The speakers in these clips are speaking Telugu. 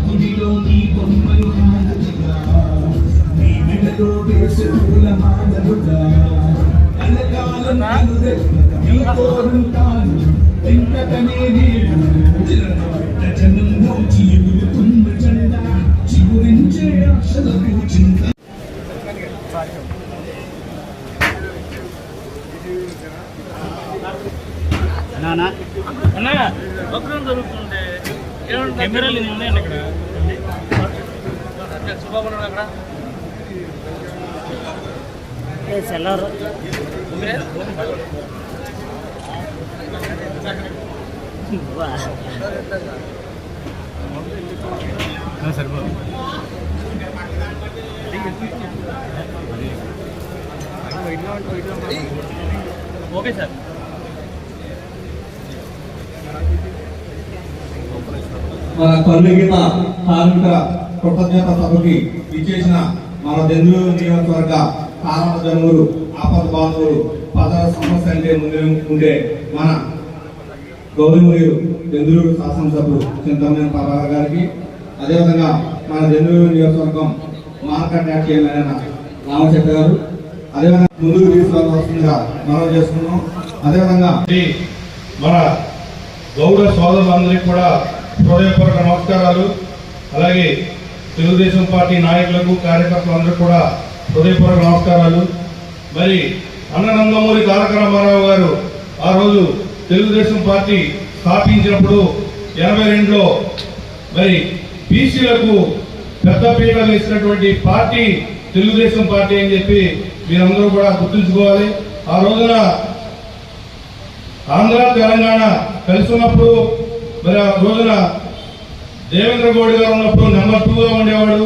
గుడిలో నీ బొమ్మలు మానలుగా నీ మెడలో వేసే పూల మానలుగా కలకాలం నీ కోరుతాను వెంకటనే జనంలో చిగురుతున్న జెండ చిగురించే ఆశలకు చింత అన్నా అన్నా భక్తులు జరుగుతుంటే కెమెరాలు ఉన్నాయండి ఇక్కడ శుభాబు అక్కడ సెల్లర్ సరిపోదు ఓకే సార్. మన కల్లుగిన కార్మిక కృతజ్ఞత సభకి ఇచ్చేసిన మన దెందులూరు నియోజకవర్గ కారణ జనువులు ఆపద బాంధవులు పదవ సమస్య అంటే ఉండే మన గౌరవనీయులు దెందులూరు శాసనసభ్యులు చింతమనేని ప్రభాకర్ గారికి, అదేవిధంగా మన దెందులూరు నియోజకవర్గం మార్కెట్ యాక్ట్ చైర్మన్ రామచంద్ర గారు, అదేవిధంగా ముందుకు తీసుకురావాల్సిందిగా మనం చేసుకున్నాం. అదేవిధంగా మన గౌరవ సోదరులందరికీ కూడా హృదయపూర్వక నమస్కారాలు. అలాగే తెలుగుదేశం పార్టీ నాయకులకు కార్యకర్తలందరూ కూడా హృదయపూర్వక నమస్కారాలు. మరి అన్ననందమూరి తారక రామారావు గారు ఆ రోజు తెలుగుదేశం పార్టీ స్థాపించినప్పుడు 82లో మరి బీసీలకు పెద్దపీట వేసినటువంటి పార్టీ తెలుగుదేశం పార్టీ అని చెప్పి మీరందరూ కూడా గుర్తుంచుకోవాలి. ఆ రోజున ఆంధ్ర తెలంగాణ కలిసి ఉన్నప్పుడు మరి ఆ రోజున దేవేంద్ర గౌడ్ గారు ఉన్నప్పుడు నెంబర్ 2గా ఉండేవాడు.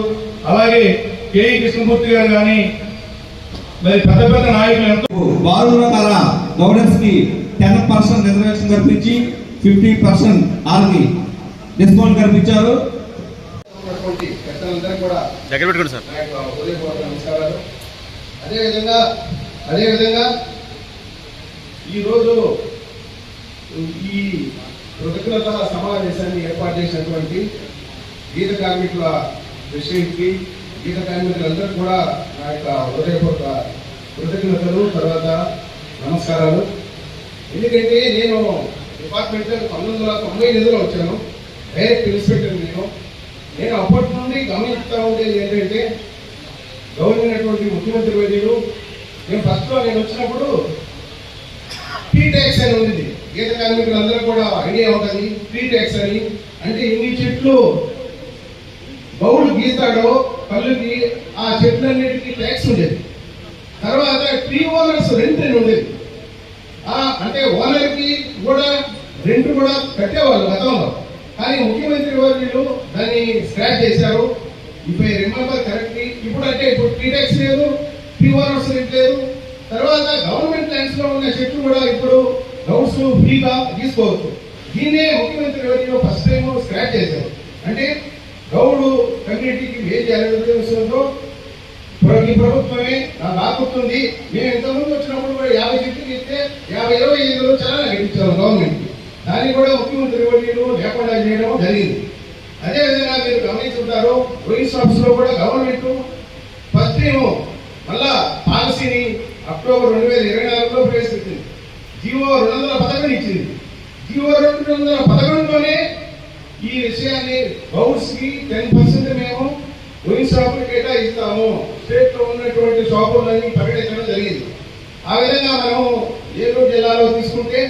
అలాగే కేఈ కృష్ణమూర్తి గారు కానీ మరి పెద్ద పెద్ద నాయకులు ఎంతో వారుల గవర్నెన్స్ కి 10% రిజర్వేషన్ కల్పించి 50% ఆర్మీ డిస్కౌంట్ కల్పించారు. అదేవిధంగా ఈరోజు ఈ కృతజ్ఞత సమావేశాన్ని ఏర్పాటు చేసినటువంటి గీత కార్మికుల ప్రెసిడెంట్కి, గీత కార్మికులందరూ కూడా నా యొక్క హృదయపూర్వక కృతజ్ఞతలు, తర్వాత నమస్కారాలు. ఎందుకంటే నేను డిపార్ట్మెంట్ 1998లో వచ్చాను, డైరెక్ట్ ఇన్స్పెక్టర్. నేను అప్పటి నుండి గమనిస్తూ ఉండేది ఏంటంటే గౌరవమైనటువంటి ముఖ్యమంత్రి వర్యులు, నేను ఫస్ట్లో వచ్చినప్పుడు టీ ట్యాక్స్ అని ఉంది. గీత కార్మికులందరూ కూడా ఐడియా ఉంటుంది టీ ట్యాక్స్ అని. అంటే ఎన్ని చెట్లు గౌడు గీతాడో కళ్ళుకి ఆ చెట్లన్నిటికీ ట్యాక్స్ ఉండేది. తర్వాత ట్రీ ఓనర్స్ రెంట్ అని ఉండేది. అంటే ఓనర్కి కూడా రెంట్ కూడా కట్టేవాళ్ళు గతంలో. కానీ ముఖ్యమంత్రి వర్యులు దాన్ని స్క్రాచ్ చేశారు. ఇప్పుడు రిమెంబర్ కరెక్ట్లీ ఇప్పుడు ట్రీ ట్యాక్స్ లేదు, ట్రీ ఓనర్స్ రెంట్ లేదు. తర్వాత గవర్నమెంట్ ల్యాండ్స్ లో ఉన్న చెట్లు కూడా ఇప్పుడు గౌడ్స్ ఫ్రీగా తీసుకోవచ్చు. దీన్నే ముఖ్యమంత్రి వర్యులు ఫస్ట్ టైం స్క్రాచ్ చేశారు. అంటే గౌడు కమ్యూనిటీకి ఏం చేయాలనే విషయంలో ఈ ప్రభుత్వమే నాకు ఆపుతుంది. మేము ఇంతకుముందు వచ్చినప్పుడు కూడా 50 చెట్లు ఇస్తే 50-25 చాలా కట్టించాము గవర్నమెంట్. దాన్ని కూడా ముఖ్యమంత్రి వర్యులు లేకుండా చేయడం జరిగింది. అదేవిధంగా మీరు గమనించుంటారు, వైన్ షాప్స్ లో కూడా గవర్నమెంట్ ఫస్ట్ టైం మళ్ళా పాలసీని అక్టోబర్ 2024లో ప్రవేశించింది. జీవో 211 ఇచ్చింది. జీవో 211లోనే ఈ విషయాన్ని గౌడ్స్ కి 10% మేము వైన్ షాపులు కేటాయిస్తాము, స్టేట్ లో ఉన్నటువంటి షాపులన్నీ ప్రకటించడం జరిగింది. ఆ విధంగా మనం ఏలూరు జిల్లాలో తీసుకుంటే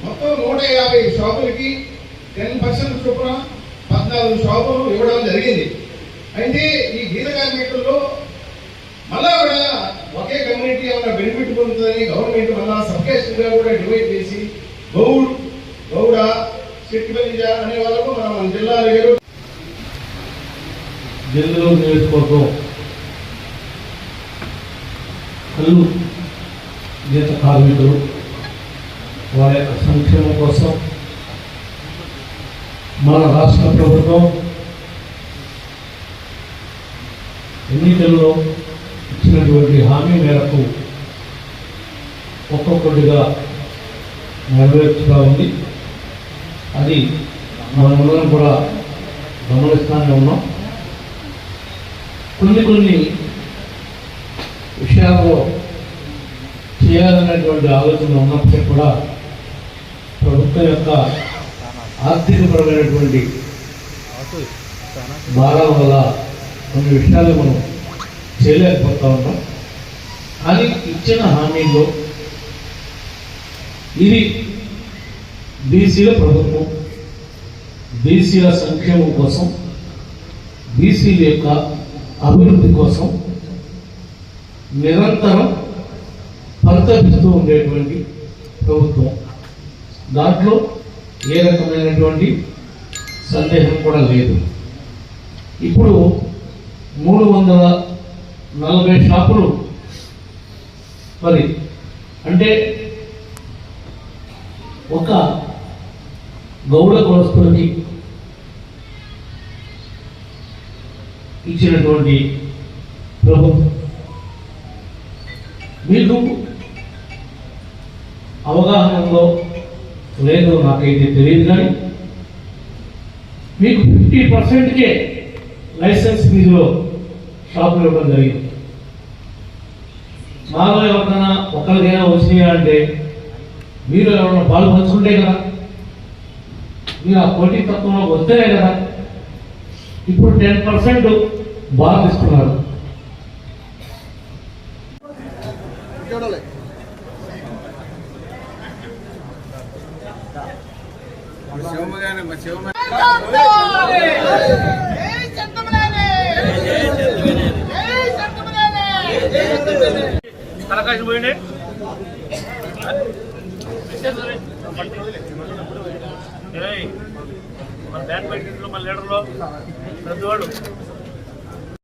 మొత్తం 150 షాపులకి 10% చొప్పున 14 షాపులు ఇవ్వడం జరిగింది. అయితే ఈ గీత కార్మికుల్లో మళ్ళా కూడా ఒకే కమ్యూనిటీ ఏమైనా బెనిఫిట్ పొందుతుందని గవర్నమెంట్ మళ్ళా సబ్కేషన్ గా కూడా డివైడ్ చేసి గౌడ చెట్టుబలిజ అనే వాళ్ళకు మనం జిల్లాలో దెందులూరు నియోజకవర్గం కళ్ళు గీత కార్మికులు వారి యొక్క సంక్షేమం కోసం మన రాష్ట్ర ప్రభుత్వం ఎన్నికల్లో ఇచ్చినటువంటి హామీ మేరకు ఒక్కొక్కటిగా నెరవేర్చుగా ఉంది. అది మనమందరం కూడా గమనిస్తూనే ఉన్నాం. కొన్ని విషయాల్లో చేయాలనేటువంటి ఆలోచన ఉన్నప్పటికీ కూడా ప్రభుత్వం యొక్క ఆర్థికపరమైనటువంటి భారాల వల్ల కొన్ని విషయాలు మనం చేయలేకపోతూ ఉంటాం. కానీ ఇచ్చిన హామీల్లో ఇది బీసీల ప్రభుత్వం, బీసీల సంక్షేమం కోసం, బీసీల యొక్క అభివృద్ధి కోసం నిరంతరం పరితపిస్తూ ఉండేటువంటి ప్రభుత్వం. దాంట్లో ఏ రకమైనటువంటి సందేహం కూడా లేదు. ఇప్పుడు 340 షాపులు మరి అంటే ఒక గౌడ కులస్తులకి ఇచ్చినటువంటి ప్రభుత్వం. మీకు అవగాహన ఉందో లేదో నాకైతే తెలియదు, కానీ మీకు 50%కే లైసెన్స్ ఫీజులో షాపులు ఇవ్వడం జరిగింది. మాలో ఎవరికైనా ఒకరికైనా వచ్చినాయా అంటే మీరు ఎవరైనా పాలు పంచుకుంటే కదా, మీరు ఆ పోటీ తత్వంలో వస్తేనే కదా. ఇప్పుడు 10% బాగా ఇస్తున్నారు. తలకాశం పోయింది. మన బ్యాన్ పెట్టింట్లో మన లీడర్లో ప్రతివాడు